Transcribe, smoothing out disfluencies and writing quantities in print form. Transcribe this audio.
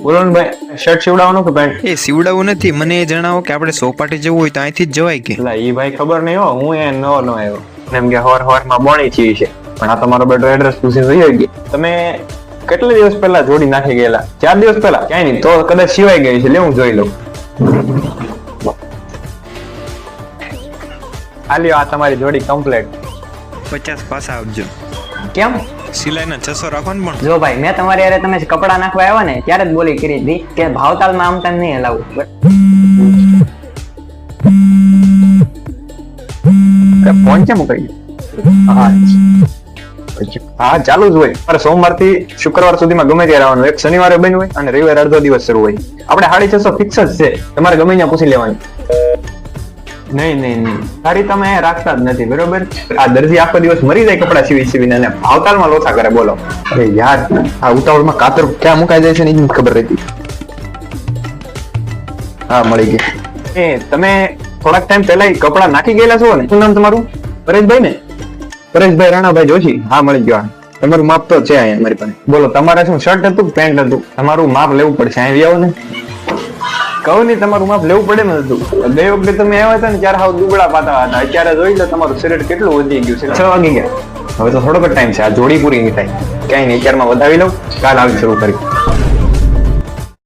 બોલો ને ભાઈ, શર્ટ સીવડાવવાનું કે પેન્ટ? એ સીવડાવું નથી, મને એ જણાવો કે આપણે સોપાટી જવું હોય તો અહીંથી જ જવાય કે? એટલે ઈ ભાઈ ખબર નહીં હો, હું એ નવો આવ્યો એમ કે હવાર માં બોણી છે. પણ આ તમારો બેટો એડ્રેસ પૂછી જોઈ ગઈ. તમે કેટલા દિવસ પહેલા જોડી નાખી ગયેલા? 4 દિવસ પહેલા? ક્યાંય નહીં, તો કદાચ સિવાય ગઈ છે. લે હું જોઈ લઉં. આ તમારી જોડી કમ્પ્લીટ. 50 પાછા આપજો. કેમ? સિલાઈના 600 રાખો ને. પણ જો ભાઈ, મેં તમારી હારે તમે કપડા નાખવા આવ્યા ને ત્યારે જ બોલી કરી હતી કે ભાવતાલમાં આમ તેમ નહીં હલાવું. ફોન કેમ કરી? હા ચાલુ જ હોય. મારે સોમવાર થી શુક્રવાર સુધીમાં ગમે ત્યારે આવવાનું. એક શનિવારે બંધ હોય અને રવિવારે અડધો દિવસ શરૂ હોય. આપણે 650 ફિક્સ જ છે. તમારે ગમે ત્યાં પૂછી લેવાની. નહીં સાડી તમે રાખતા જ નથી, બરોબર? આ દરજી આખો દિવસ મરી જાય કપડા સીવીને અને ભાવતાલમાં લોચા કરે. બોલો. અરે યાર, આ ઉતાવળમાં કાતર ક્યાં મુકાઈ જાય છે ને એ જ ખબર રહેતી. હા, મળી ગઈ. એ તમે થોડાક ટાઈમ પહેલા કપડા નાખી ગયેલા છો ને? શું નામ તમારું? પરેશભાઈ ને? પરેશભાઈ રાણાભાઈ જોશી. હા, મળી ગયો. તમારું માપ તો છે અહીંયા મારી પાસે. બોલો, તમારે શું શર્ટ હતું પેન્ટ હતું? તમારું માપ લેવું પડશે. અહીં આવો ને. કહું નહીં, તમારું માપ લેવું પડે ને. હતું ગઈ વખતે તમે આવ્યા હતા ને ત્યારે હાવ દુબળા પાતા હતા. અત્યારે જોઈ લો તમારું શરીર કેટલું વધી ગયું છે. 6 વાગી ગયા. હવે તો થોડોક જ ટાઈમ છે. આ જોડી પૂરી નહીં થાય. ક્યાંય નહીં, અત્યારમાં વધાવી લઉં. કાલ આવી શરૂ કરી.